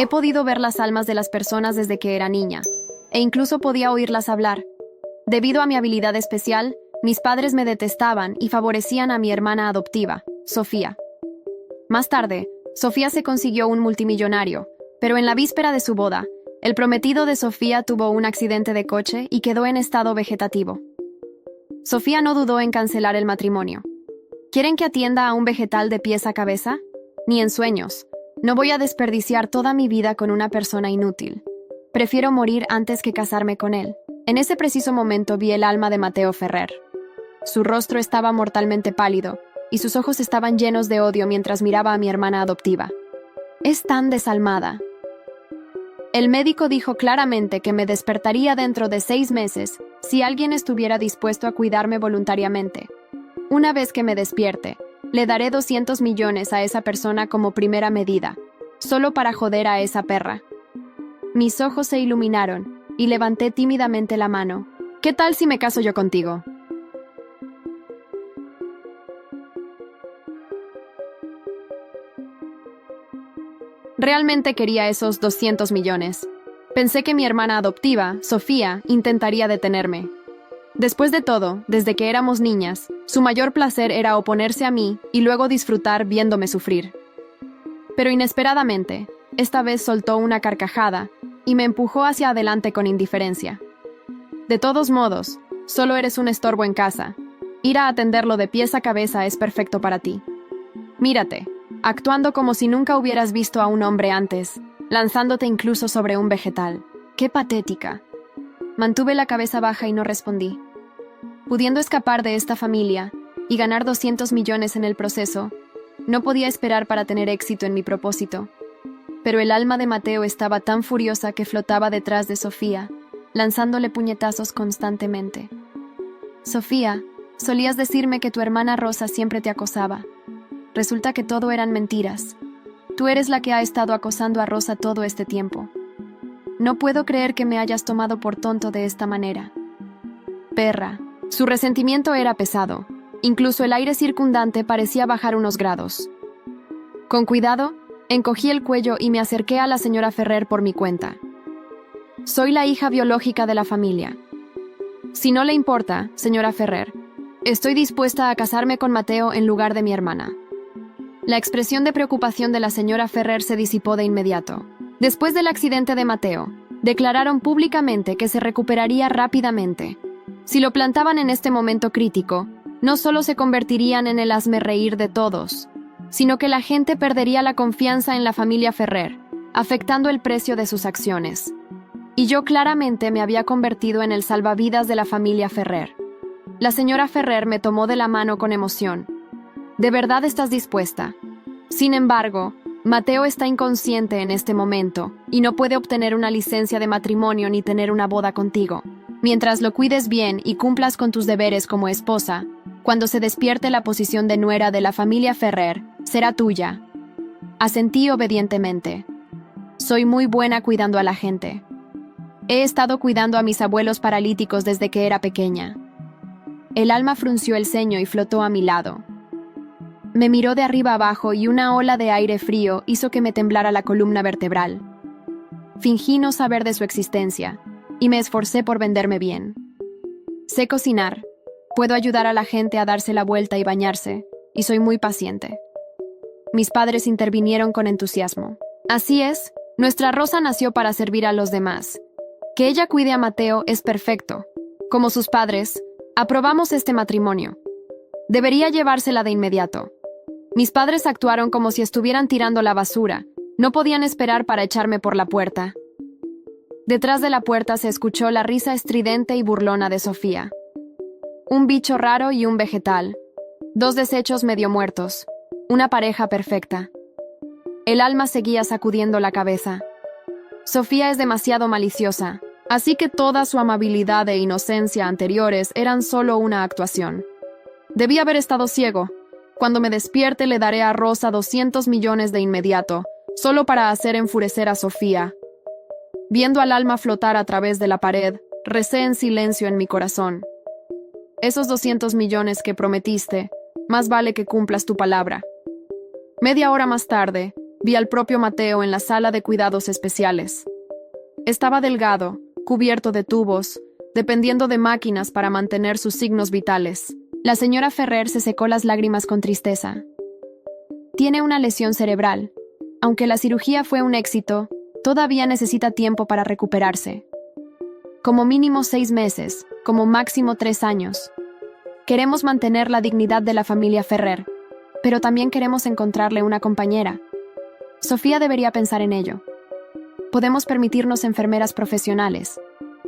He podido ver las almas de las personas desde que era niña, e incluso podía oírlas hablar. Debido a mi habilidad especial, mis padres me detestaban y favorecían a mi hermana adoptiva, Sofía. Más tarde, Sofía se consiguió un multimillonario, pero en la víspera de su boda, el prometido de Sofía tuvo un accidente de coche y quedó en estado vegetativo. Sofía no dudó en cancelar el matrimonio. ¿Quieren que atienda a un vegetal de pies a cabeza? Ni en sueños. No voy a desperdiciar toda mi vida con una persona inútil. Prefiero morir antes que casarme con él. En ese preciso momento vi el alma de Mateo Ferrer. Su rostro estaba mortalmente pálido, y sus ojos estaban llenos de odio mientras miraba a mi hermana adoptiva. Es tan desalmada. El médico dijo claramente que me despertaría dentro de 6 meses si alguien estuviera dispuesto a cuidarme voluntariamente. Una vez que me despierte, le daré 200 millones a esa persona como primera medida, solo para joder a esa perra. Mis ojos se iluminaron y levanté tímidamente la mano. ¿Qué tal si me caso yo contigo? Realmente quería esos 200 millones. Pensé que mi hermana adoptiva, Sofía, intentaría detenerme. Después de todo, desde que éramos niñas, su mayor placer era oponerse a mí y luego disfrutar viéndome sufrir. Pero inesperadamente, esta vez soltó una carcajada y me empujó hacia adelante con indiferencia. De todos modos, solo eres un estorbo en casa. Ir a atenderlo de pies a cabeza es perfecto para ti. Mírate, actuando como si nunca hubieras visto a un hombre antes, lanzándote incluso sobre un vegetal. ¡Qué patética! Mantuve la cabeza baja y no respondí. Pudiendo escapar de esta familia y ganar 200 millones en el proceso, no podía esperar para tener éxito en mi propósito. Pero el alma de Mateo estaba tan furiosa que flotaba detrás de Sofía, lanzándole puñetazos constantemente. Sofía, solías decirme que tu hermana Rosa siempre te acosaba. Resulta que todo eran mentiras. Tú eres la que ha estado acosando a Rosa todo este tiempo. No puedo creer que me hayas tomado por tonto de esta manera. Perra. Su resentimiento era pesado. Incluso el aire circundante parecía bajar unos grados. Con cuidado, encogí el cuello y me acerqué a la señora Ferrer por mi cuenta. Soy la hija biológica de la familia. Si no le importa, señora Ferrer, estoy dispuesta a casarme con Mateo en lugar de mi hermana. La expresión de preocupación de la señora Ferrer se disipó de inmediato. Después del accidente de Mateo, declararon públicamente que se recuperaría rápidamente. Si lo plantaban en este momento crítico, no solo se convertirían en el hazmerreír de todos, sino que la gente perdería la confianza en la familia Ferrer, afectando el precio de sus acciones. Y yo claramente me había convertido en el salvavidas de la familia Ferrer. La señora Ferrer me tomó de la mano con emoción. ¿De verdad estás dispuesta? Sin embargo, Mateo está inconsciente en este momento y no puede obtener una licencia de matrimonio ni tener una boda contigo. Mientras lo cuides bien y cumplas con tus deberes como esposa, cuando se despierte la posición de nuera de la familia Ferrer, será tuya. Asentí obedientemente. Soy muy buena cuidando a la gente. He estado cuidando a mis abuelos paralíticos desde que era pequeña. El alma frunció el ceño y flotó a mi lado. Me miró de arriba abajo y una ola de aire frío hizo que me temblara la columna vertebral. Fingí no saber de su existencia y me esforcé por venderme bien. Sé cocinar, puedo ayudar a la gente a darse la vuelta y bañarse, y soy muy paciente. Mis padres intervinieron con entusiasmo. Así es, nuestra Rosa nació para servir a los demás. Que ella cuide a Mateo es perfecto. Como sus padres, aprobamos este matrimonio. Debería llevársela de inmediato. Mis padres actuaron como si estuvieran tirando la basura. No podían esperar para echarme por la puerta. Detrás de la puerta se escuchó la risa estridente y burlona de Sofía. Un bicho raro y un vegetal. 2 desechos medio muertos. Una pareja perfecta. El alma seguía sacudiendo la cabeza. Sofía es demasiado maliciosa, así que toda su amabilidad e inocencia anteriores eran solo una actuación. Debí haber estado ciego. Cuando me despierte le daré a Rosa 200 millones de inmediato, solo para hacer enfurecer a Sofía. Viendo al alma flotar a través de la pared, recé en silencio en mi corazón. Esos 200 millones que prometiste, más vale que cumplas tu palabra. Media hora más tarde, vi al propio Mateo en la sala de cuidados especiales. Estaba delgado, cubierto de tubos, dependiendo de máquinas para mantener sus signos vitales. La señora Ferrer se secó las lágrimas con tristeza. Tiene una lesión cerebral. Aunque la cirugía fue un éxito, todavía necesita tiempo para recuperarse. Como mínimo 6 meses, como máximo 3 años. Queremos mantener la dignidad de la familia Ferrer, pero también queremos encontrarle una compañera. Sofía debería pensar en ello. Podemos permitirnos enfermeras profesionales.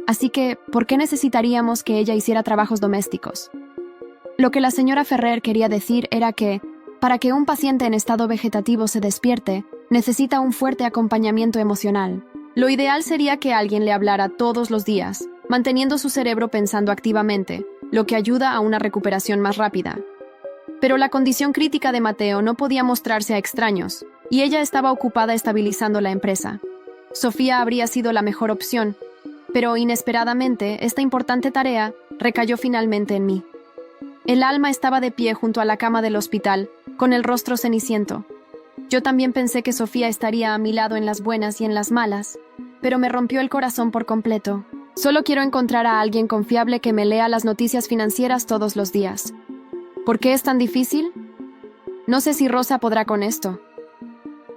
Así que, ¿por qué necesitaríamos que ella hiciera trabajos domésticos? Lo que la señora Ferrer quería decir era que, para que un paciente en estado vegetativo se despierte, necesita un fuerte acompañamiento emocional. Lo ideal sería que alguien le hablara todos los días, manteniendo su cerebro pensando activamente, lo que ayuda a una recuperación más rápida. Pero la condición crítica de Mateo no podía mostrarse a extraños, y ella estaba ocupada estabilizando la empresa. Sofía habría sido la mejor opción, pero inesperadamente esta importante tarea recayó finalmente en mí. El alma estaba de pie junto a la cama del hospital, con el rostro ceniciento. Yo también pensé que Sofía estaría a mi lado en las buenas y en las malas, pero me rompió el corazón por completo. Solo quiero encontrar a alguien confiable que me lea las noticias financieras todos los días. ¿Por qué es tan difícil? No sé si Rosa podrá con esto.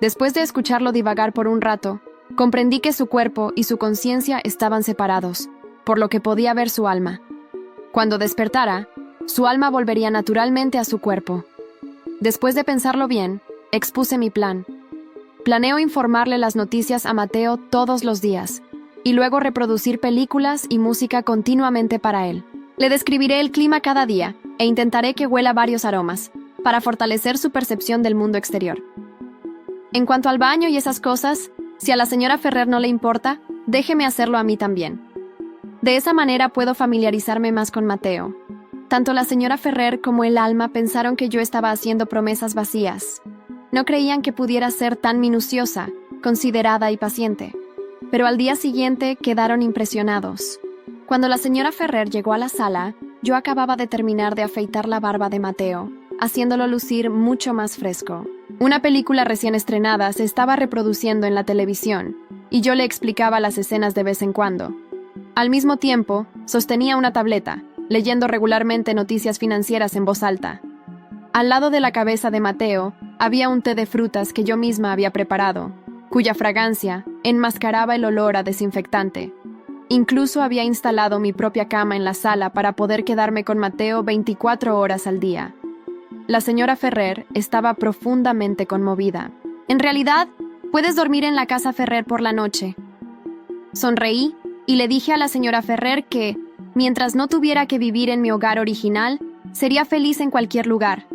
Después de escucharlo divagar por un rato, comprendí que su cuerpo y su conciencia estaban separados, por lo que podía ver su alma. Cuando despertara, su alma volvería naturalmente a su cuerpo. Después de pensarlo bien, expuse mi plan. Planeo informarle las noticias a Mateo todos los días, y luego reproducir películas y música continuamente para él. Le describiré el clima cada día, e intentaré que huela varios aromas, para fortalecer su percepción del mundo exterior. En cuanto al baño y esas cosas, si a la señora Ferrer no le importa, déjeme hacerlo a mí también. De esa manera puedo familiarizarme más con Mateo. Tanto la señora Ferrer como el alma pensaron que yo estaba haciendo promesas vacías. No creían que pudiera ser tan minuciosa, considerada y paciente. Pero al día siguiente quedaron impresionados. Cuando la señora Ferrer llegó a la sala, yo acababa de terminar de afeitar la barba de Mateo, haciéndolo lucir mucho más fresco. Una película recién estrenada se estaba reproduciendo en la televisión, y yo le explicaba las escenas de vez en cuando. Al mismo tiempo, sostenía una tableta, leyendo regularmente noticias financieras en voz alta. Al lado de la cabeza de Mateo, había un té de frutas que yo misma había preparado, cuya fragancia enmascaraba el olor a desinfectante. Incluso había instalado mi propia cama en la sala para poder quedarme con Mateo 24 horas al día. La señora Ferrer estaba profundamente conmovida. En realidad, puedes dormir en la casa Ferrer por la noche. Sonreí y le dije a la señora Ferrer que, mientras no tuviera que vivir en mi hogar original, sería feliz en cualquier lugar.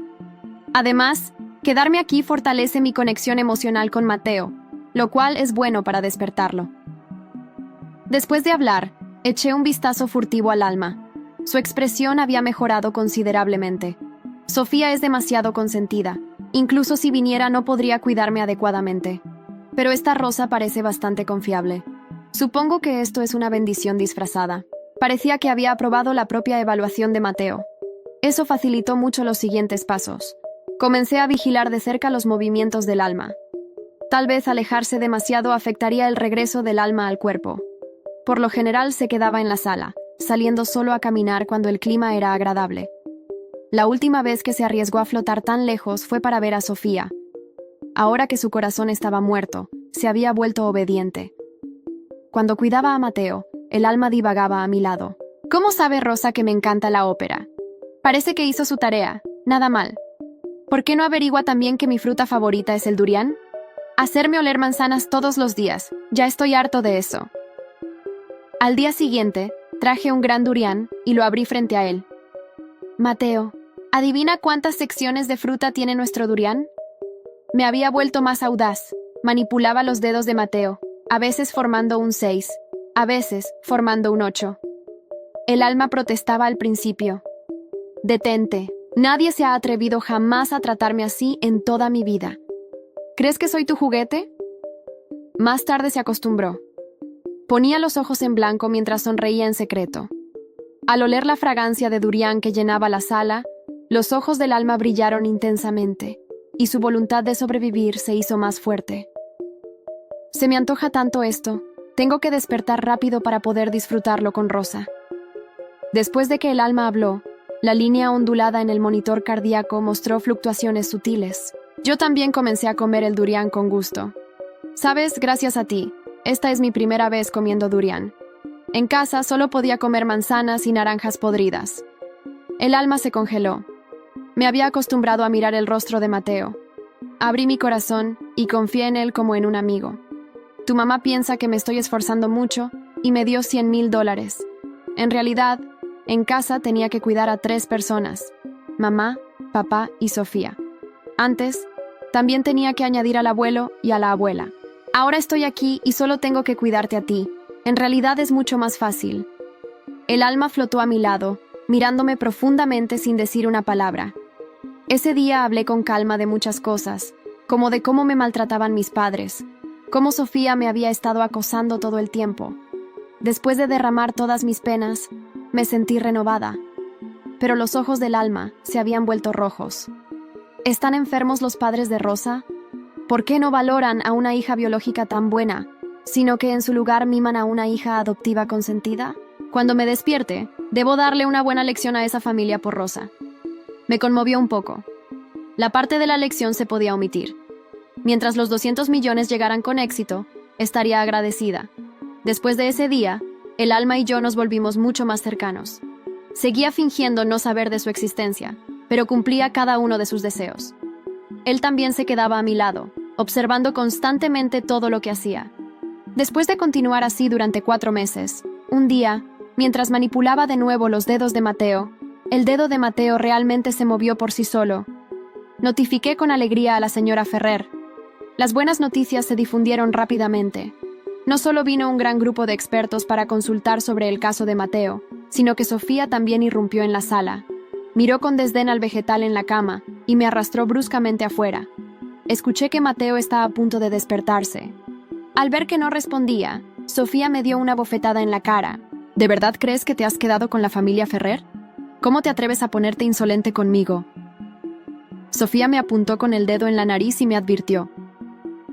Además, quedarme aquí fortalece mi conexión emocional con Mateo, lo cual es bueno para despertarlo. Después de hablar, eché un vistazo furtivo al alma. Su expresión había mejorado considerablemente. Sofía es demasiado consentida. Incluso si viniera no podría cuidarme adecuadamente. Pero esta Rosa parece bastante confiable. Supongo que esto es una bendición disfrazada. Parecía que había aprobado la propia evaluación de Mateo. Eso facilitó mucho los siguientes pasos. Comencé a vigilar de cerca los movimientos del alma. Tal vez alejarse demasiado afectaría el regreso del alma al cuerpo. Por lo general se quedaba en la sala, saliendo solo a caminar cuando el clima era agradable. La última vez que se arriesgó a flotar tan lejos fue para ver a Sofía. Ahora que su corazón estaba muerto, se había vuelto obediente. Cuando cuidaba a Mateo, el alma divagaba a mi lado. ¿Cómo sabe Rosa que me encanta la ópera? Parece que hizo su tarea, nada mal. ¿Por qué no averigua también que mi fruta favorita es el durián? Hacerme oler manzanas todos los días, ya estoy harto de eso. Al día siguiente, traje un gran durián y lo abrí frente a él. Mateo, ¿adivina cuántas secciones de fruta tiene nuestro durián? Me había vuelto más audaz. Manipulaba los dedos de Mateo, a veces formando un 6, a veces formando un 8. El alma protestaba al principio. Detente, nadie se ha atrevido jamás a tratarme así en toda mi vida. ¿Crees que soy tu juguete? Más tarde se acostumbró. Ponía los ojos en blanco mientras sonreía en secreto. Al oler la fragancia de durián que llenaba la sala, los ojos del alma brillaron intensamente. y su voluntad de sobrevivir se hizo más fuerte. Se me antoja tanto esto, tengo que despertar rápido para poder disfrutarlo con Rosa. Después de que el alma habló, la línea ondulada en el monitor cardíaco mostró fluctuaciones sutiles. Yo también comencé a comer el durián con gusto. Sabes, gracias a ti, esta es mi primera vez comiendo durián. En casa solo podía comer manzanas y naranjas podridas. El alma se congeló. Me había acostumbrado a mirar el rostro de Mateo. Abrí mi corazón y confié en él como en un amigo. Tu mamá piensa que me estoy esforzando mucho y me dio $100,000. En realidad, en casa tenía que cuidar a 3 personas: mamá, papá y Sofía. Antes, también tenía que añadir al abuelo y a la abuela. Ahora estoy aquí y solo tengo que cuidarte a ti. En realidad es mucho más fácil. El alma flotó a mi lado, mirándome profundamente sin decir una palabra. Ese día hablé con calma de muchas cosas, como de cómo me maltrataban mis padres, cómo Sofía me había estado acosando todo el tiempo. Después de derramar todas mis penas, me sentí renovada. Pero los ojos del alma se habían vuelto rojos. ¿Están enfermos los padres de Rosa? ¿Por qué no valoran a una hija biológica tan buena, sino que en su lugar miman a una hija adoptiva consentida? Cuando me despierte, debo darle una buena lección a esa familia por Rosa. Me conmovió un poco. La parte de la lección se podía omitir. Mientras los 200 millones llegaran con éxito, estaría agradecida. Después de ese día, el alma y yo nos volvimos mucho más cercanos. Seguía fingiendo no saber de su existencia, pero cumplía cada uno de sus deseos. Él también se quedaba a mi lado, observando constantemente todo lo que hacía. Después de continuar así durante 4 meses, un día, mientras manipulaba de nuevo los dedos de Mateo, el dedo de Mateo realmente se movió por sí solo. Notifiqué con alegría a la señora Ferrer. Las buenas noticias se difundieron rápidamente. No solo vino un gran grupo de expertos para consultar sobre el caso de Mateo, sino que Sofía también irrumpió en la sala. Miró con desdén al vegetal en la cama y me arrastró bruscamente afuera. Escuché que Mateo estaba a punto de despertarse. Al ver que no respondía, Sofía me dio una bofetada en la cara. ¿De verdad crees que te has quedado con la familia Ferrer? ¿Cómo te atreves a ponerte insolente conmigo? Sofía me apuntó con el dedo en la nariz y me advirtió: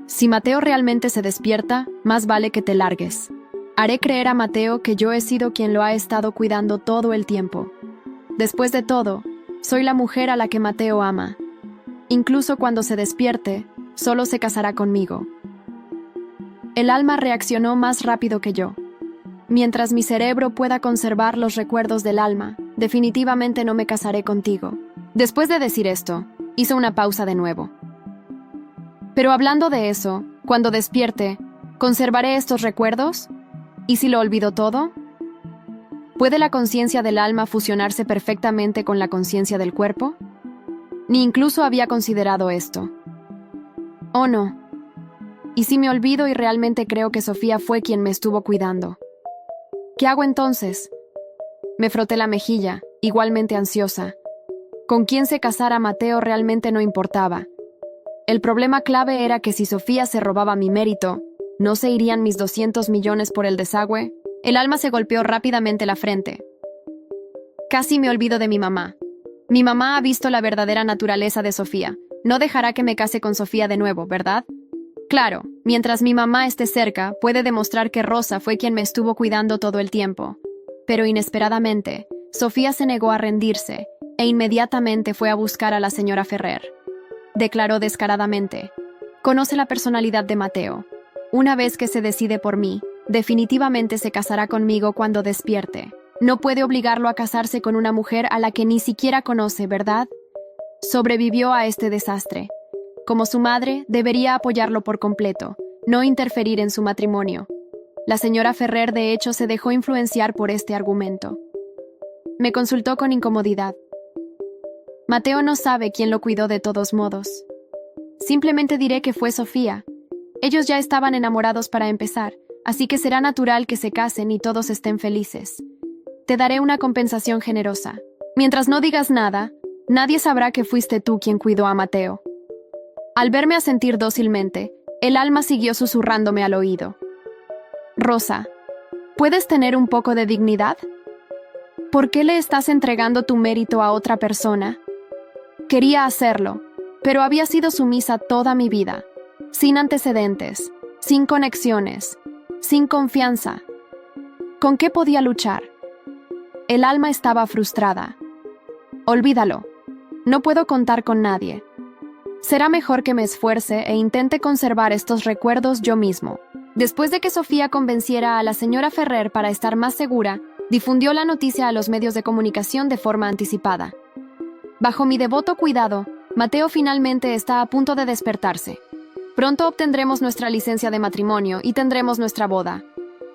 si Mateo realmente se despierta, más vale que te largues. Haré creer a Mateo que yo he sido quien lo ha estado cuidando todo el tiempo. Después de todo, soy la mujer a la que Mateo ama. Incluso cuando se despierte, solo se casará conmigo. El alma reaccionó más rápido que yo. Mientras mi cerebro pueda conservar los recuerdos del alma, definitivamente no me casaré contigo. Después de decir esto, hizo una pausa de nuevo. Pero hablando de eso, cuando despierte, ¿conservaré estos recuerdos? ¿Y si lo olvido todo? ¿Puede la conciencia del alma fusionarse perfectamente con la conciencia del cuerpo? Ni incluso había considerado esto. Oh no. ¿Y si me olvido y realmente creo que Sofía fue quien me estuvo cuidando? ¿Qué hago entonces? Me froté la mejilla, igualmente ansiosa. Con quién se casara Mateo realmente no importaba. El problema clave era que si Sofía se robaba mi mérito, ¿no se irían mis 200 millones por el desagüe? El alma se golpeó rápidamente la frente. Casi me olvido de mi mamá. Mi mamá ha visto la verdadera naturaleza de Sofía. No dejará que me case con Sofía de nuevo, ¿verdad? Claro, mientras mi mamá esté cerca, puede demostrar que Rosa fue quien me estuvo cuidando todo el tiempo. Pero inesperadamente, Sofía se negó a rendirse e inmediatamente fue a buscar a la señora Ferrer. Declaró descaradamente: conoce la personalidad de Mateo. Una vez que se decide por mí, definitivamente se casará conmigo cuando despierte. No puede obligarlo a casarse con una mujer a la que ni siquiera conoce, ¿verdad? Sobrevivió a este desastre. Como su madre, debería apoyarlo por completo, no interferir en su matrimonio. La señora Ferrer, de hecho, se dejó influenciar por este argumento. Me consultó con incomodidad. Mateo no sabe quién lo cuidó de todos modos. Simplemente diré que fue Sofía. Ellos ya estaban enamorados para empezar, así que será natural que se casen y todos estén felices. Te daré una compensación generosa. Mientras no digas nada, nadie sabrá que fuiste tú quien cuidó a Mateo. Al verme asentir dócilmente, el alma siguió susurrándome al oído. Rosa, ¿puedes tener un poco de dignidad? ¿Por qué le estás entregando tu mérito a otra persona? Quería hacerlo, pero había sido sumisa toda mi vida, sin antecedentes, sin conexiones, sin confianza. ¿Con qué podía luchar? El alma estaba frustrada. Olvídalo. No puedo contar con nadie. Será mejor que me esfuerce e intente conservar estos recuerdos yo mismo. Después de que Sofía convenciera a la señora Ferrer para estar más segura, difundió la noticia a los medios de comunicación de forma anticipada. Bajo mi devoto cuidado, Mateo finalmente está a punto de despertarse. Pronto obtendremos nuestra licencia de matrimonio y tendremos nuestra boda.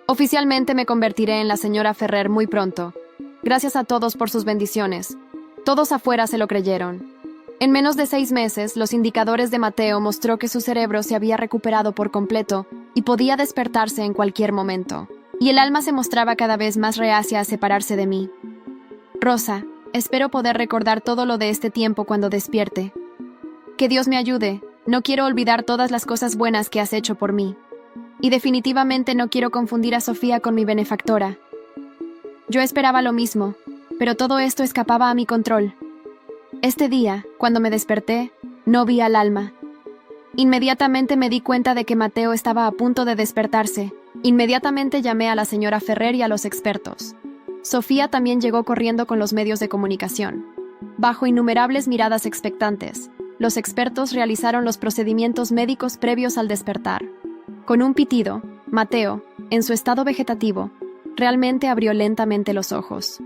Oficialmente me convertiré en la señora Ferrer muy pronto. Gracias a todos por sus bendiciones. Todos afuera se lo creyeron. En menos de 6 meses, los indicadores de Mateo mostró que su cerebro se había recuperado por completo y podía despertarse en cualquier momento. Y el alma se mostraba cada vez más reacia a separarse de mí. Rosa, espero poder recordar todo lo de este tiempo cuando despierte. Que Dios me ayude. No quiero olvidar todas las cosas buenas que has hecho por mí. Y definitivamente no quiero confundir a Sofía con mi benefactora. Yo esperaba lo mismo, pero todo esto escapaba a mi control. Este día, cuando me desperté, no vi al alma. Inmediatamente me di cuenta de que Mateo estaba a punto de despertarse. Inmediatamente llamé a la señora Ferrer y a los expertos. Sofía también llegó corriendo con los medios de comunicación. Bajo innumerables miradas expectantes, los expertos realizaron los procedimientos médicos previos al despertar. Con un pitido, Mateo, en su estado vegetativo, realmente abrió lentamente los ojos.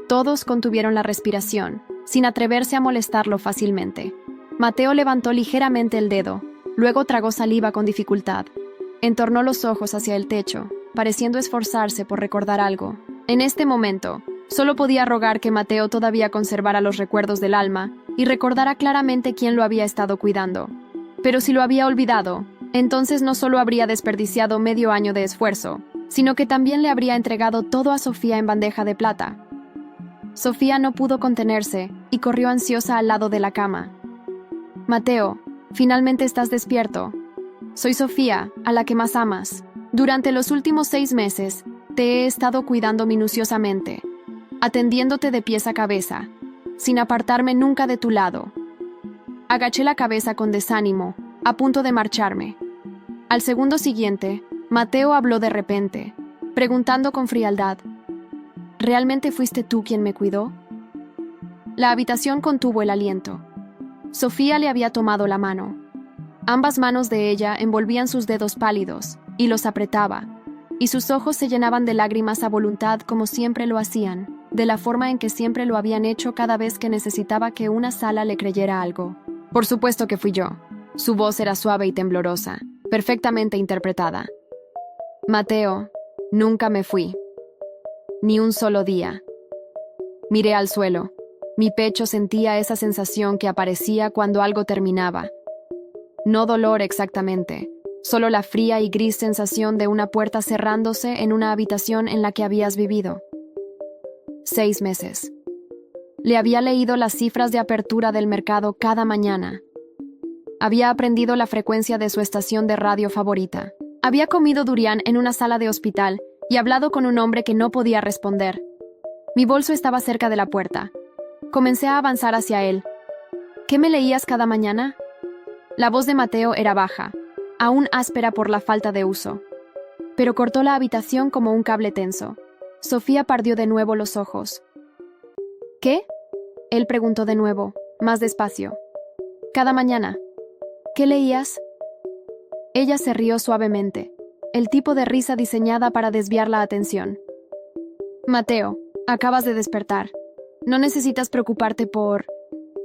Todos contuvieron la respiración, sin atreverse a molestarlo fácilmente. Mateo levantó ligeramente el dedo, luego tragó saliva con dificultad. Entornó los ojos hacia el techo, pareciendo esforzarse por recordar algo. En este momento, solo podía rogar que Mateo todavía conservara los recuerdos del alma y recordara claramente quién lo había estado cuidando. Pero si lo había olvidado, entonces no solo habría desperdiciado medio año de esfuerzo, sino que también le habría entregado todo a Sofía en bandeja de plata. Sofía no pudo contenerse y corrió ansiosa al lado de la cama. Mateo, finalmente estás despierto. Soy Sofía, a la que más amas. Durante los últimos 6 meses, te he estado cuidando minuciosamente, atendiéndote de pies a cabeza, sin apartarme nunca de tu lado. Agaché la cabeza con desánimo, a punto de marcharme. Al segundo siguiente, Mateo habló de repente, preguntando con frialdad: ¿realmente fuiste tú quien me cuidó? La habitación contuvo el aliento. Sofía le había tomado la mano. Ambas manos de ella envolvían sus dedos pálidos y los apretaba, y sus ojos se llenaban de lágrimas a voluntad como siempre lo hacían, de la forma en que siempre lo habían hecho cada vez que necesitaba que una sala le creyera algo. Por supuesto que fui yo. Su voz era suave y temblorosa, perfectamente interpretada. Mateo, nunca me fui. Ni un solo día. Miré al suelo. Mi pecho sentía esa sensación que aparecía cuando algo terminaba. No dolor exactamente, solo la fría y gris sensación de una puerta cerrándose en una habitación en la que habías vivido. 6 meses. Le había leído las cifras de apertura del mercado cada mañana. Había aprendido la frecuencia de su estación de radio favorita. Había comido durian en una sala de hospital y hablado con un hombre que no podía responder. Mi bolso estaba cerca de la puerta. Comencé a avanzar hacia él. ¿Qué me leías cada mañana? La voz de Mateo era baja, aún áspera por la falta de uso, pero cortó la habitación como un cable tenso. Sofía partió de nuevo los ojos. ¿Qué? Él preguntó de nuevo, más despacio. Cada mañana. ¿Qué leías? Ella se rió suavemente, el tipo de risa diseñada para desviar la atención. Mateo, acabas de despertar. No necesitas preocuparte por...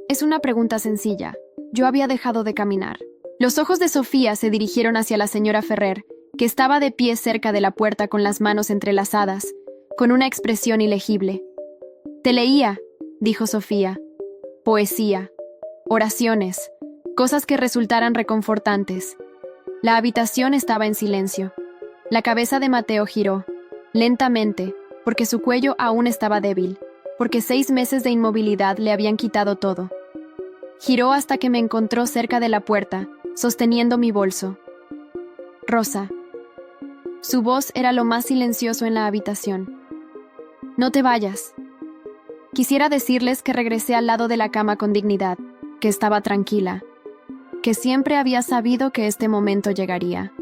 Es una pregunta sencilla. Yo había dejado de caminar. Los ojos de Sofía se dirigieron hacia la señora Ferrer, que estaba de pie cerca de la puerta con las manos entrelazadas, con una expresión ilegible. Te leía, dijo Sofía. Poesía, oraciones, cosas que resultaran reconfortantes. La habitación estaba en silencio. La cabeza de Mateo giró, lentamente, porque su cuello aún estaba débil, porque 6 meses de inmovilidad le habían quitado todo. Giró hasta que me encontró cerca de la puerta, sosteniendo mi bolso. Rosa. Su voz era lo más silencioso en la habitación. No te vayas. Quisiera decirles que regresé al lado de la cama con dignidad, que estaba tranquila, que siempre había sabido que este momento llegaría.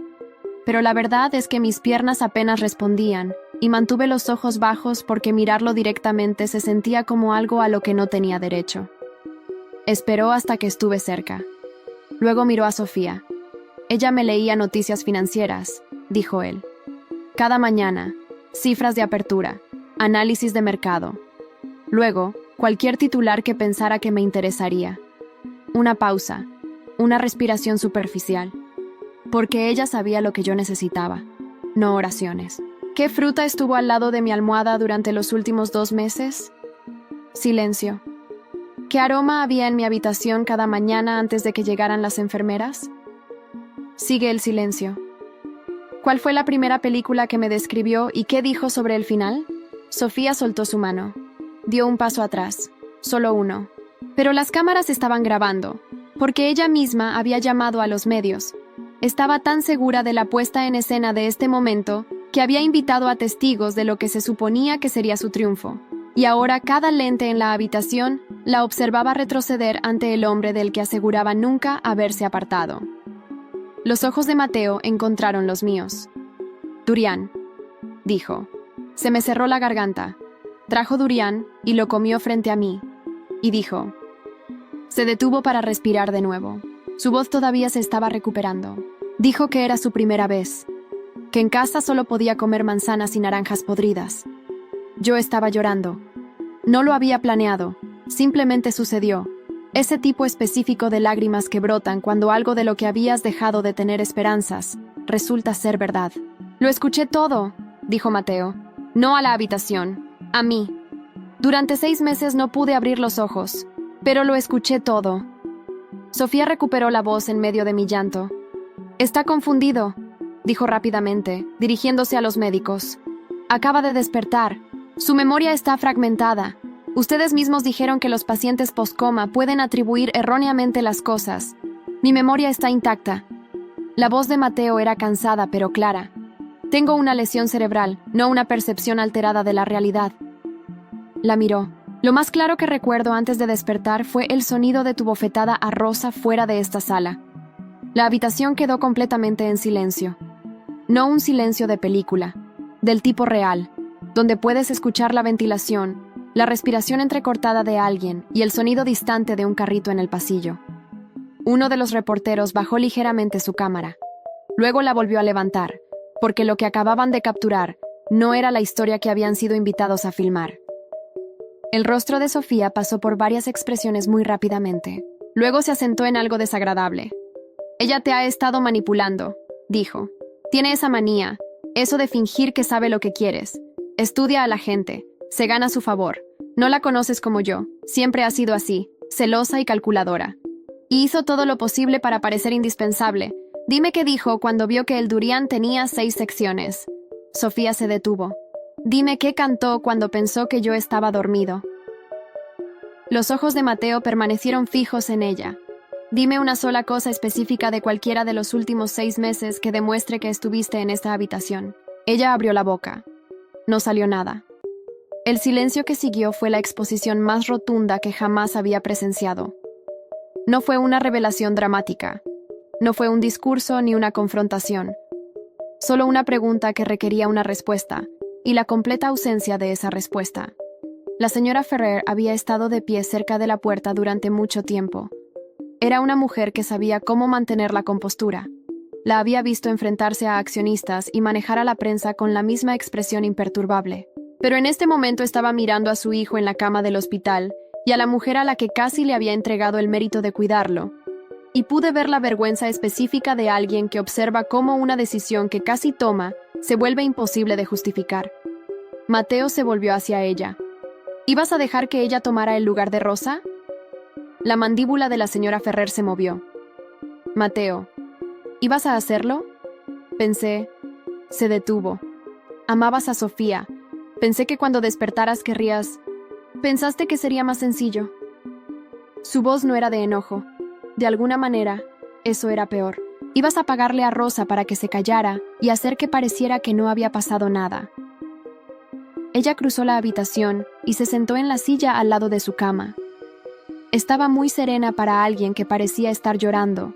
Pero la verdad es que mis piernas apenas respondían, y mantuve los ojos bajos porque mirarlo directamente se sentía como algo a lo que no tenía derecho. Esperó hasta que estuve cerca. Luego miró a Sofía. Ella me leía noticias financieras, dijo él. Cada mañana, cifras de apertura, análisis de mercado. Luego, cualquier titular que pensara que me interesaría. Una pausa, una respiración superficial. Porque ella sabía lo que yo necesitaba, no oraciones. ¿Qué fruta estuvo al lado de mi almohada durante los últimos 2 meses? Silencio. ¿Qué aroma había en mi habitación cada mañana antes de que llegaran las enfermeras? Sigue el silencio. ¿Cuál fue la primera película que me describió y qué dijo sobre el final? Sofía soltó su mano. Dio un paso atrás, solo uno. Pero las cámaras estaban grabando, porque ella misma había llamado a los medios. Estaba tan segura de la puesta en escena de este momento que había invitado a testigos de lo que se suponía que sería su triunfo. Y ahora cada lente en la habitación la observaba retroceder ante el hombre del que aseguraba nunca haberse apartado. Los ojos de Mateo encontraron los míos. «Durian», dijo. Se me cerró la garganta. Trajo durian y lo comió frente a mí. Y dijo. Se detuvo para respirar de nuevo. Su voz todavía se estaba recuperando. Dijo que era su primera vez, que en casa solo podía comer manzanas y naranjas podridas. Yo estaba llorando. No lo había planeado, simplemente sucedió. Ese tipo específico de lágrimas que brotan cuando algo de lo que habías dejado de tener esperanzas resulta ser verdad. Lo escuché todo, dijo Mateo. No a la habitación, a mí. Durante 6 meses no pude abrir los ojos, pero lo escuché todo. Sofía recuperó la voz en medio de mi llanto. Está confundido, dijo rápidamente, dirigiéndose a los médicos. Acaba de despertar. Su memoria está fragmentada. Ustedes mismos dijeron que los pacientes post-coma pueden atribuir erróneamente las cosas. Mi memoria está intacta. La voz de Mateo era cansada pero clara. Tengo una lesión cerebral, no una percepción alterada de la realidad. La miró. Lo más claro que recuerdo antes de despertar fue el sonido de tu bofetada a Rosa fuera de esta sala. La habitación quedó completamente en silencio. No un silencio de película, del tipo real, donde puedes escuchar la ventilación, la respiración entrecortada de alguien y el sonido distante de un carrito en el pasillo. Uno de los reporteros bajó ligeramente su cámara. Luego la volvió a levantar, porque lo que acababan de capturar no era la historia que habían sido invitados a filmar. El rostro de Sofía pasó por varias expresiones muy rápidamente. Luego se asentó en algo desagradable. Ella te ha estado manipulando, dijo. Tiene esa manía, eso de fingir que sabe lo que quieres. Estudia a la gente, se gana a su favor. No la conoces como yo, siempre ha sido así, celosa y calculadora. Y hizo todo lo posible para parecer indispensable. Dime qué dijo cuando vio que el durian tenía 6 secciones. Sofía se detuvo. Dime qué cantó cuando pensó que yo estaba dormido. Los ojos de Mateo permanecieron fijos en ella. Dime una sola cosa específica de cualquiera de los últimos 6 meses que demuestre que estuviste en esta habitación. Ella abrió la boca. No salió nada. El silencio que siguió fue la exposición más rotunda que jamás había presenciado. No fue una revelación dramática. No fue un discurso ni una confrontación. Solo una pregunta que requería una respuesta, y la completa ausencia de esa respuesta. La señora Ferrer había estado de pie cerca de la puerta durante mucho tiempo. Era una mujer que sabía cómo mantener la compostura. La había visto enfrentarse a accionistas y manejar a la prensa con la misma expresión imperturbable. Pero en este momento estaba mirando a su hijo en la cama del hospital y a la mujer a la que casi le había entregado el mérito de cuidarlo. Y pude ver la vergüenza específica de alguien que observa cómo una decisión que casi toma se vuelve imposible de justificar. Mateo se volvió hacia ella. ¿Ibas a dejar que ella tomara el lugar de Rosa? La mandíbula de la señora Ferrer se movió. Mateo, ¿ibas a hacerlo? Pensé. Se detuvo. Amabas a Sofía. Pensé que cuando despertaras querrías... Pensaste que sería más sencillo. Su voz no era de enojo. De alguna manera, eso era peor. Ibas a pagarle a Rosa para que se callara y hacer que pareciera que no había pasado nada. Ella cruzó la habitación y se sentó en la silla al lado de su cama. Estaba muy serena para alguien que parecía estar llorando,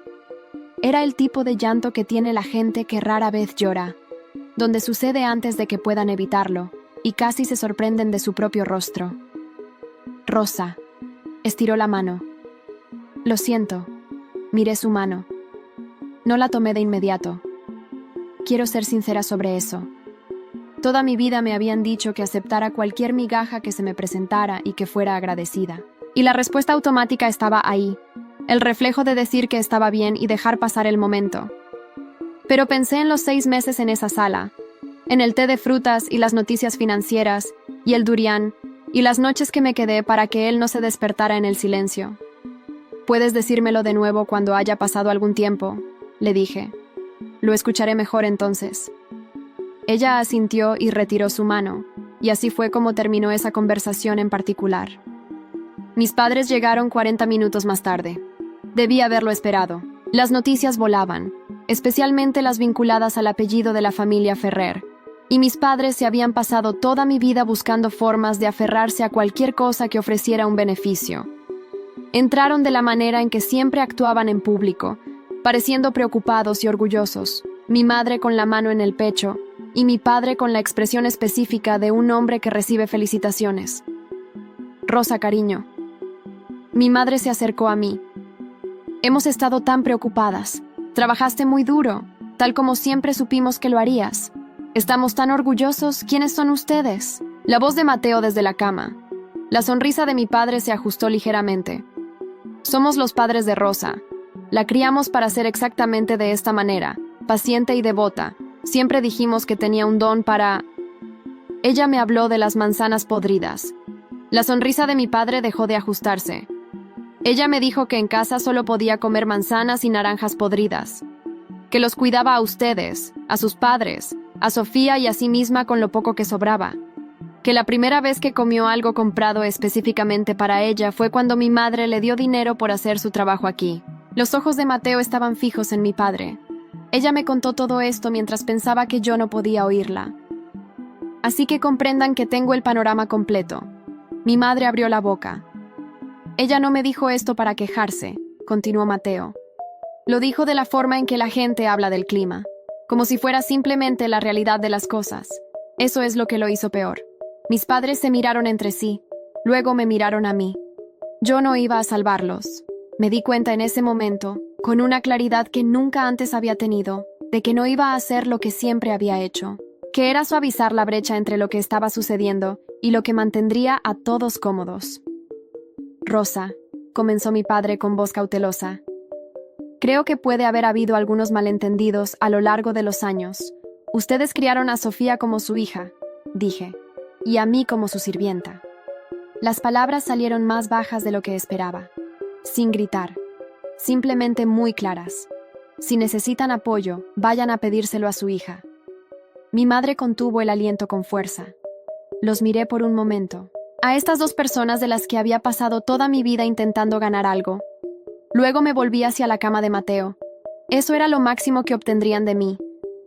Era el tipo de llanto que tiene la gente que rara vez llora, donde sucede antes de que puedan evitarlo, y casi se sorprenden de su propio rostro. Rosa estiró la mano. Lo siento. Miré su mano. No la tomé de inmediato. Quiero ser sincera sobre eso. Toda mi vida me habían dicho que aceptara cualquier migaja que se me presentara y que fuera agradecida. Y la respuesta automática estaba ahí, el reflejo de decir que estaba bien y dejar pasar el momento. Pero pensé en los 6 meses en esa sala, en el té de frutas y las noticias financieras, y el durian, y las noches que me quedé para que él no se despertara en el silencio. «Puedes decírmelo de nuevo cuando haya pasado algún tiempo», le dije. «Lo escucharé mejor entonces». Ella asintió y retiró su mano, y así fue como terminó esa conversación en particular. Mis padres llegaron 40 minutos más tarde. Debí haberlo esperado. Las noticias volaban, especialmente las vinculadas al apellido de la familia Ferrer, y mis padres se habían pasado toda mi vida buscando formas de aferrarse a cualquier cosa que ofreciera un beneficio. Entraron de la manera en que siempre actuaban en público, pareciendo preocupados y orgullosos, mi madre con la mano en el pecho, y mi padre con la expresión específica de un hombre que recibe felicitaciones. «Rosa, cariño». Mi madre se acercó a mí. «Hemos estado tan preocupadas. Trabajaste muy duro, tal como siempre supimos que lo harías. Estamos tan orgullosos. ¿Quiénes son ustedes?». La voz de Mateo desde la cama. La sonrisa de mi padre se ajustó ligeramente. «Somos los padres de Rosa. La criamos para ser exactamente de esta manera, paciente y devota. Siempre dijimos que tenía un don para...». Ella me habló de las manzanas podridas. La sonrisa de mi padre dejó de ajustarse. Ella me dijo que en casa solo podía comer manzanas y naranjas podridas. Que los cuidaba a ustedes, a sus padres, a Sofía y a sí misma con lo poco que sobraba. Que la primera vez que comió algo comprado específicamente para ella fue cuando mi madre le dio dinero por hacer su trabajo aquí. Los ojos de Mateo estaban fijos en mi padre. Ella me contó todo esto mientras pensaba que yo no podía oírla. Así que comprendan que tengo el panorama completo. Mi madre abrió la boca. Ella no me dijo esto para quejarse, continuó Mateo. Lo dijo de la forma en que la gente habla del clima, como si fuera simplemente la realidad de las cosas. Eso es lo que lo hizo peor. Mis padres se miraron entre sí, luego me miraron a mí. Yo no iba a salvarlos. Me di cuenta en ese momento, con una claridad que nunca antes había tenido, de que no iba a hacer lo que siempre había hecho, que era suavizar la brecha entre lo que estaba sucediendo y lo que mantendría a todos cómodos. «Rosa», comenzó mi padre con voz cautelosa, «creo que puede haber habido algunos malentendidos a lo largo de los años. Ustedes criaron a Sofía como su hija», dije, «y a mí como su sirvienta». Las palabras salieron más bajas de lo que esperaba. Sin gritar, simplemente muy claras. Si necesitan apoyo, vayan a pedírselo a su hija. Mi madre contuvo el aliento con fuerza. Los miré por un momento. A estas 2 personas de las que había pasado toda mi vida intentando ganar algo. Luego me volví hacia la cama de Mateo. Eso era lo máximo que obtendrían de mí.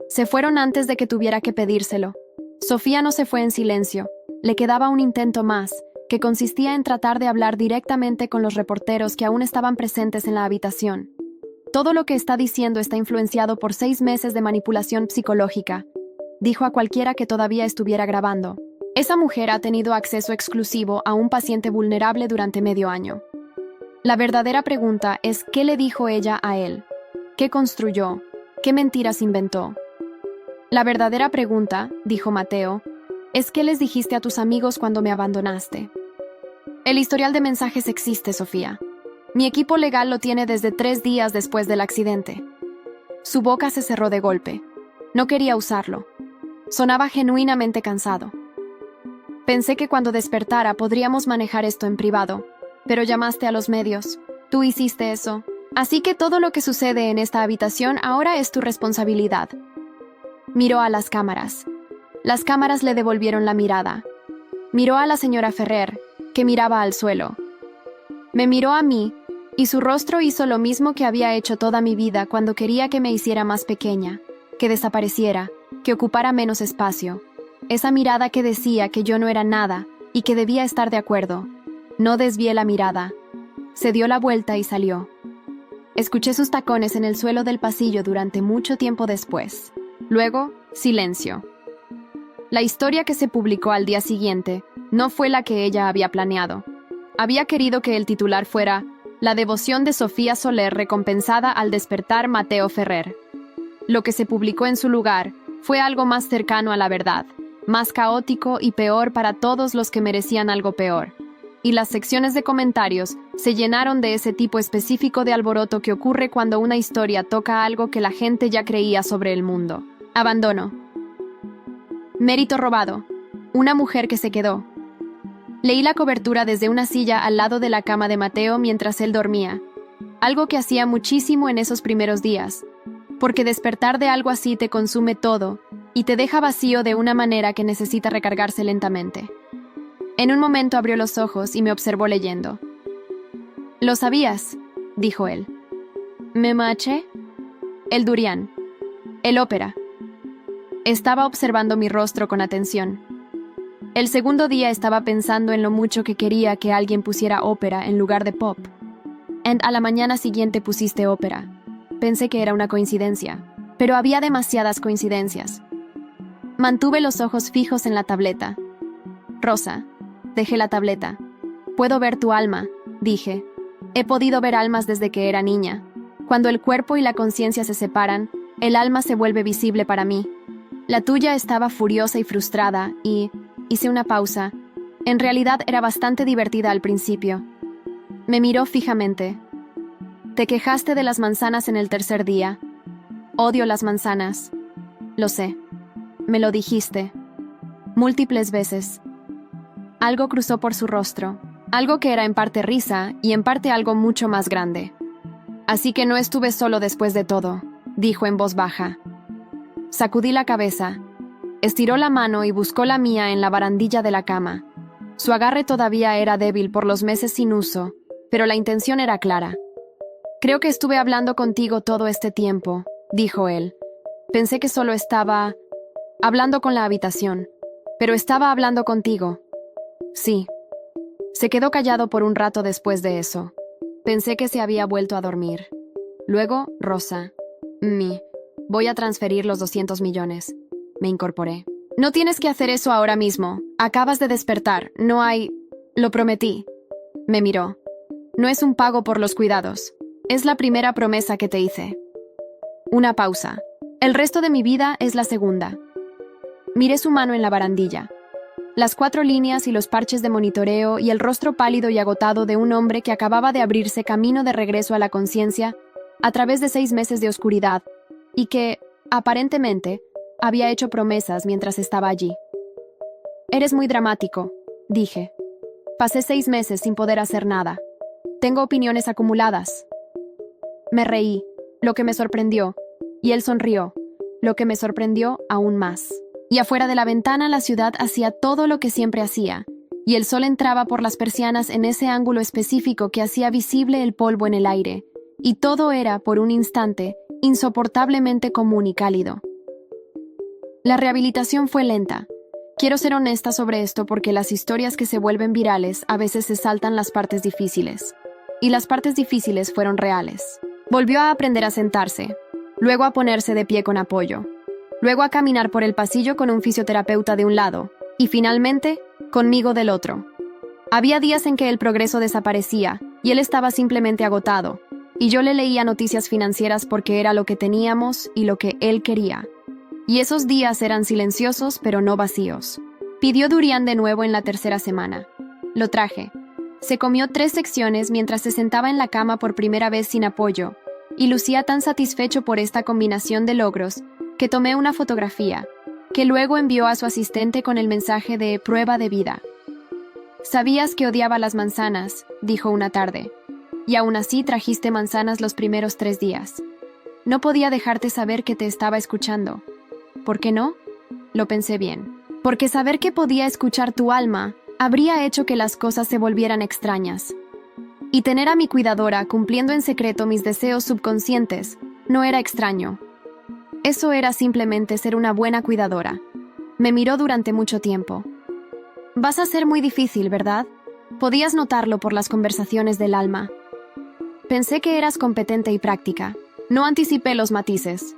Se fueron antes de que tuviera que pedírselo. Sofía no se fue en silencio. Le quedaba un intento más, que consistía en tratar de hablar directamente con los reporteros que aún estaban presentes en la habitación. «Todo lo que está diciendo está influenciado por 6 meses de manipulación psicológica», dijo a cualquiera que todavía estuviera grabando. «Esa mujer ha tenido acceso exclusivo a un paciente vulnerable durante medio año. La verdadera pregunta es ¿qué le dijo ella a él? ¿Qué construyó? ¿Qué mentiras inventó? La verdadera pregunta», dijo Mateo, «es ¿qué les dijiste a tus amigos cuando me abandonaste?» «El historial de mensajes existe, Sofía. Mi equipo legal lo tiene desde 3 días después del accidente». Su boca se cerró de golpe. No quería usarlo. Sonaba genuinamente cansado. «Pensé que cuando despertara podríamos manejar esto en privado, pero llamaste a los medios. Tú hiciste eso. Así que todo lo que sucede en esta habitación ahora es tu responsabilidad». Miró a las cámaras. Las cámaras le devolvieron la mirada. Miró a la señora Ferrer, que miraba al suelo. Me miró a mí, y su rostro hizo lo mismo que había hecho toda mi vida cuando quería que me hiciera más pequeña, que desapareciera, que ocupara menos espacio. Esa mirada que decía que yo no era nada y que debía estar de acuerdo. No desvié la mirada. Se dio la vuelta y salió. Escuché sus tacones en el suelo del pasillo durante mucho tiempo después. Luego, silencio. La historia que se publicó al día siguiente no fue la que ella había planeado. Había querido que el titular fuera «La devoción de Sofía Soler recompensada al despertar Mateo Ferrer». Lo que se publicó en su lugar fue algo más cercano a la verdad, más caótico y peor para todos los que merecían algo peor. Y las secciones de comentarios se llenaron de ese tipo específico de alboroto que ocurre cuando una historia toca algo que la gente ya creía sobre el mundo. Abandono. Mérito robado. Una mujer que se quedó. Leí la cobertura desde una silla al lado de la cama de Mateo mientras él dormía, algo que hacía muchísimo en esos primeros días, porque despertar de algo así te consume todo y te deja vacío de una manera que necesita recargarse lentamente. En un momento abrió los ojos y me observó leyendo. «¿Lo sabías?», dijo él. «¿Me maché?» «El durián. El ópera». Estaba observando mi rostro con atención. El segundo día estaba pensando en lo mucho que quería que alguien pusiera ópera en lugar de pop. A la mañana siguiente pusiste ópera. Pensé que era una coincidencia, pero había demasiadas coincidencias. Mantuve los ojos fijos en la tableta. «Rosa». Dejé la tableta. «Puedo ver tu alma», dije. He podido ver almas desde que era niña. Cuando el cuerpo y la conciencia se separan, el alma se vuelve visible para mí. La tuya estaba furiosa y frustrada y hice una pausa. En realidad era bastante divertida al principio. Me miró fijamente. «Te quejaste de las manzanas en el tercer día. Odio las manzanas». «Lo sé. Me lo dijiste. Múltiples veces». Algo cruzó por su rostro, algo que era en parte risa y en parte algo mucho más grande. «Así que no estuve solo después de todo», dijo en voz baja. Sacudí la cabeza. Estiró la mano y buscó la mía en la barandilla de la cama. Su agarre todavía era débil por los meses sin uso, pero la intención era clara. «Creo que estuve hablando contigo todo este tiempo», dijo él. «Pensé que solo estaba hablando con la habitación, pero estaba hablando contigo». «Sí». Se quedó callado por un rato después de eso. Pensé que se había vuelto a dormir. Luego, Rosa. Voy a transferir los 200 millones. Me incorporé. «No tienes que hacer eso ahora mismo. Acabas de despertar. No hay... Lo prometí». Me miró. «No es un pago por los cuidados. Es la primera promesa que te hice». Una pausa. «El resto de mi vida es la segunda». Miré su mano en la barandilla. Las 4 líneas y los parches de monitoreo y el rostro pálido y agotado de un hombre que acababa de abrirse camino de regreso a la conciencia a través de 6 meses de oscuridad y que, aparentemente, había hecho promesas mientras estaba allí. «Eres muy dramático», dije. «Pasé 6 meses sin poder hacer nada. Tengo opiniones acumuladas». Me reí, lo que me sorprendió, y él sonrió, lo que me sorprendió aún más. Y afuera de la ventana la ciudad hacía todo lo que siempre hacía, y el sol entraba por las persianas en ese ángulo específico que hacía visible el polvo en el aire, y todo era, por un instante, insoportablemente común y cálido. La rehabilitación fue lenta. Quiero ser honesta sobre esto porque las historias que se vuelven virales a veces se saltan las partes difíciles. Y las partes difíciles fueron reales. Volvió a aprender a sentarse, luego a ponerse de pie con apoyo. Luego a caminar por el pasillo con un fisioterapeuta de un lado, y finalmente, conmigo del otro. Había días en que el progreso desaparecía, y él estaba simplemente agotado, y yo le leía noticias financieras porque era lo que teníamos y lo que él quería. Y esos días eran silenciosos pero no vacíos. Pidió durián de nuevo en la tercera semana. Lo traje. Se comió 3 secciones mientras se sentaba en la cama por primera vez sin apoyo, y lucía tan satisfecho por esta combinación de logros que tomé una fotografía, que luego envió a su asistente con el mensaje de prueba de vida. «Sabías que odiaba las manzanas», dijo una tarde, «y aún así trajiste manzanas los primeros 3 días. No podía dejarte saber que te estaba escuchando». «¿Por qué no?», lo pensé bien. «Porque saber que podía escuchar tu alma habría hecho que las cosas se volvieran extrañas. Y tener a mi cuidadora cumpliendo en secreto mis deseos subconscientes no era extraño. Eso era simplemente ser una buena cuidadora». Me miró durante mucho tiempo. «Vas a ser muy difícil, ¿verdad? Podías notarlo por las conversaciones del alma». Pensé que eras competente y práctica. No anticipé los matices.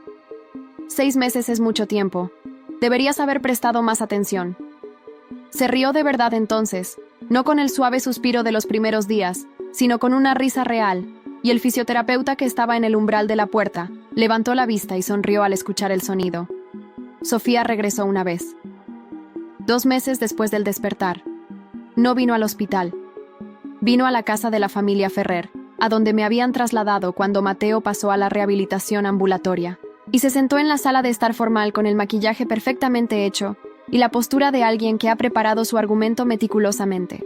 6 meses es mucho tiempo. Deberías haber prestado más atención. Se rió de verdad entonces, no con el suave suspiro de los primeros días, sino con una risa real, y el fisioterapeuta que estaba en el umbral de la puerta levantó la vista y sonrió al escuchar el sonido. Sofía regresó una vez. 2 meses después del despertar. No vino al hospital. Vino a la casa de la familia Ferrer, a donde me habían trasladado cuando Mateo pasó a la rehabilitación ambulatoria, y se sentó en la sala de estar formal con el maquillaje perfectamente hecho y la postura de alguien que ha preparado su argumento meticulosamente.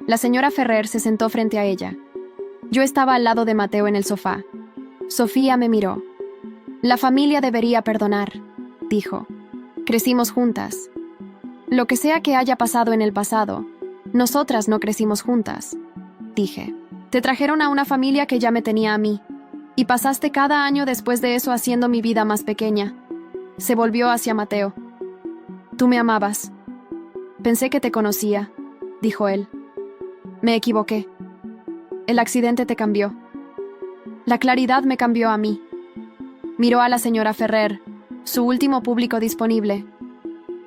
La señora Ferrer se sentó frente a ella. Yo estaba al lado de Mateo en el sofá. Sofía me miró. La familia debería perdonar, dijo. Crecimos juntas. Lo que sea que haya pasado en el pasado, nosotras no crecimos juntas, dije. Te trajeron a una familia que ya me tenía a mí, y pasaste cada año después de eso haciendo mi vida más pequeña. Se volvió hacia Mateo. Tú me amabas. Pensé que te conocía, dijo él. Me equivoqué. El accidente te cambió. La claridad me cambió a mí. Miró a la señora Ferrer, su último público disponible.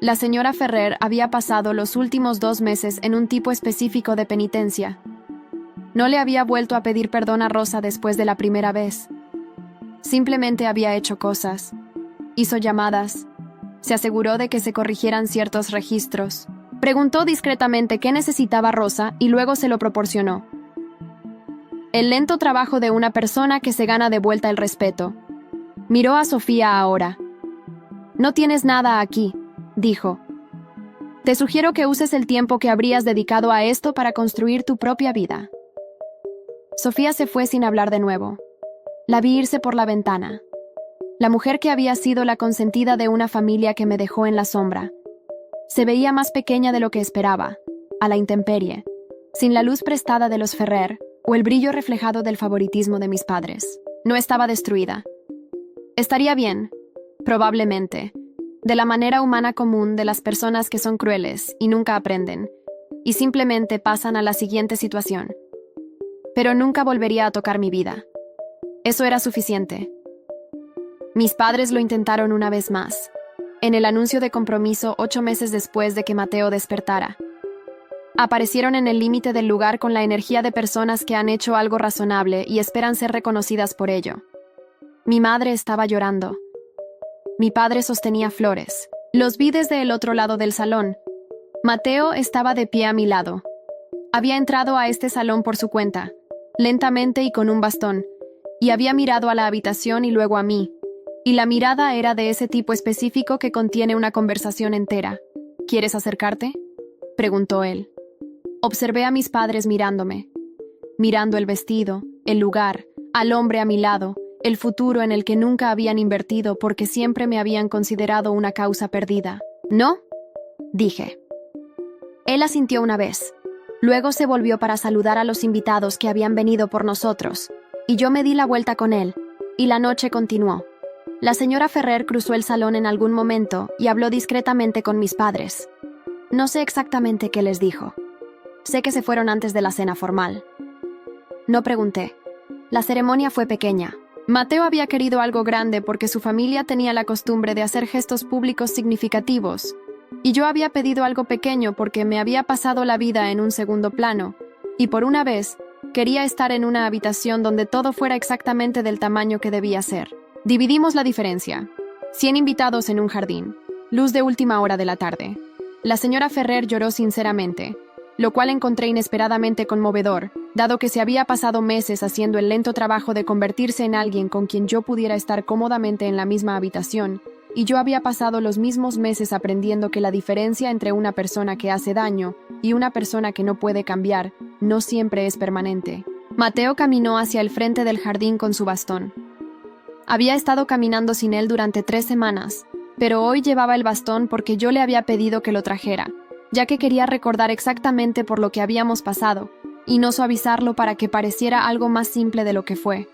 La señora Ferrer había pasado los últimos 2 meses en un tipo específico de penitencia. No le había vuelto a pedir perdón a Rosa después de la primera vez. Simplemente había hecho cosas. Hizo llamadas. Se aseguró de que se corrigieran ciertos registros. Preguntó discretamente qué necesitaba Rosa y luego se lo proporcionó. El lento trabajo de una persona que se gana de vuelta el respeto. Miró a Sofía ahora. No tienes nada aquí, dijo. Te sugiero que uses el tiempo que habrías dedicado a esto para construir tu propia vida. Sofía se fue sin hablar de nuevo. La vi irse por la ventana. La mujer que había sido la consentida de una familia que me dejó en la sombra. Se veía más pequeña de lo que esperaba, a la intemperie, sin la luz prestada de los Ferrer o el brillo reflejado del favoritismo de mis padres. No estaba destruida. Estaría bien, probablemente, de la manera humana común de las personas que son crueles y nunca aprenden, y simplemente pasan a la siguiente situación. Pero nunca volvería a tocar mi vida. Eso era suficiente. Mis padres lo intentaron una vez más, en el anuncio de compromiso 8 meses después de que Mateo despertara. Aparecieron en el límite del lugar con la energía de personas que han hecho algo razonable y esperan ser reconocidas por ello. Mi madre estaba llorando. Mi padre sostenía flores. Los vi desde el otro lado del salón. Mateo estaba de pie a mi lado. Había entrado a este salón por su cuenta, lentamente y con un bastón, y había mirado a la habitación y luego a mí. Y la mirada era de ese tipo específico que contiene una conversación entera. ¿Quieres acercarte?, preguntó él. Observé a mis padres mirándome, mirando el vestido, el lugar, al hombre a mi lado, el futuro en el que nunca habían invertido porque siempre me habían considerado una causa perdida. ¿No?, dije. Él asintió una vez. Luego se volvió para saludar a los invitados que habían venido por nosotros, y yo me di la vuelta con él, y la noche continuó. La señora Ferrer cruzó el salón en algún momento y habló discretamente con mis padres. No sé exactamente qué les dijo. Sé que se fueron antes de la cena formal. No pregunté. La ceremonia fue pequeña. Mateo había querido algo grande porque su familia tenía la costumbre de hacer gestos públicos significativos, y yo había pedido algo pequeño porque me había pasado la vida en un segundo plano, y por una vez quería estar en una habitación donde todo fuera exactamente del tamaño que debía ser. Dividimos la diferencia. 100 invitados en un jardín. Luz de última hora de la tarde. La señora Ferrer lloró sinceramente, lo cual encontré inesperadamente conmovedor, dado que se había pasado meses haciendo el lento trabajo de convertirse en alguien con quien yo pudiera estar cómodamente en la misma habitación, y yo había pasado los mismos meses aprendiendo que la diferencia entre una persona que hace daño y una persona que no puede cambiar no siempre es permanente. Mateo caminó hacia el frente del jardín con su bastón. Había estado caminando sin él durante 3 semanas, pero hoy llevaba el bastón porque yo le había pedido que lo trajera, ya que quería recordar exactamente por lo que habíamos pasado, y no suavizarlo para que pareciera algo más simple de lo que fue.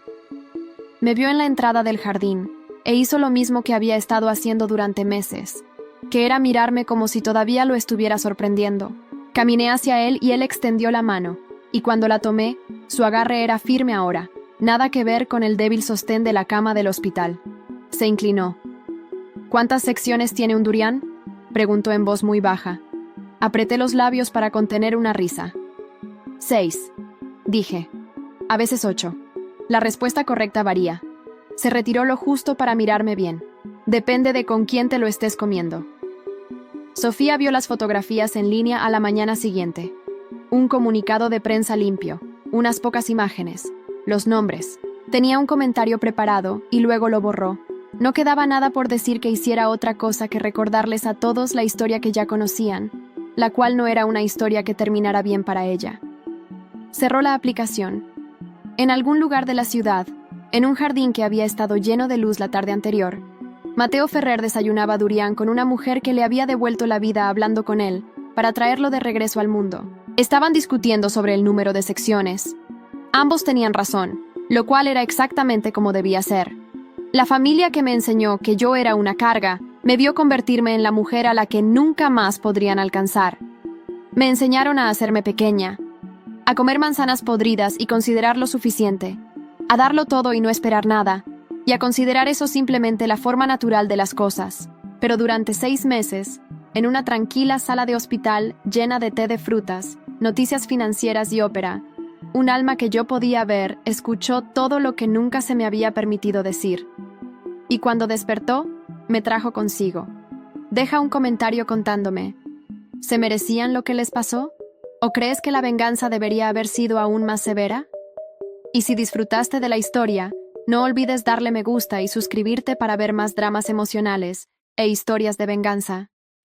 Me vio en la entrada del jardín, e hizo lo mismo que había estado haciendo durante meses, que era mirarme como si todavía lo estuviera sorprendiendo. Caminé hacia él y él extendió la mano, y cuando la tomé, su agarre era firme ahora, Nada que ver con el débil sostén de la cama del hospital. Se inclinó. ¿Cuántas secciones tiene un durián?, preguntó en voz muy baja. Apreté los labios para contener una risa. 6, dije. A veces 8. La respuesta correcta varía. Se retiró lo justo para mirarme bien. Depende de con quién te lo estés comiendo. Sofía vio las fotografías en línea a la mañana siguiente. Un comunicado de prensa limpio, unas pocas imágenes, los nombres. Tenía un comentario preparado y luego lo borró. No quedaba nada por decir que hiciera otra cosa que recordarles a todos la historia que ya conocían, la cual no era una historia que terminara bien para ella. Cerró la aplicación. En algún lugar de la ciudad, en un jardín que había estado lleno de luz la tarde anterior, Mateo Ferrer desayunaba durián con una mujer que le había devuelto la vida hablando con él para traerlo de regreso al mundo. Estaban discutiendo sobre el número de secciones. Ambos tenían razón, lo cual era exactamente como debía ser. La familia que me enseñó que yo era una carga me vio convertirme en la mujer a la que nunca más podrían alcanzar. Me enseñaron a hacerme pequeña, a comer manzanas podridas y considerar lo suficiente, a darlo todo y no esperar nada, y a considerar eso simplemente la forma natural de las cosas. Pero durante 6 meses, en una tranquila sala de hospital llena de té de frutas, noticias financieras y ópera, un alma que yo podía ver escuchó todo lo que nunca se me había permitido decir. Y cuando despertó, me trajo consigo. Deja un comentario contándome: ¿se merecían lo que les pasó? ¿O crees que la venganza debería haber sido aún más severa? Y si disfrutaste de la historia, no olvides darle me gusta y suscribirte para ver más dramas emocionales e historias de venganza.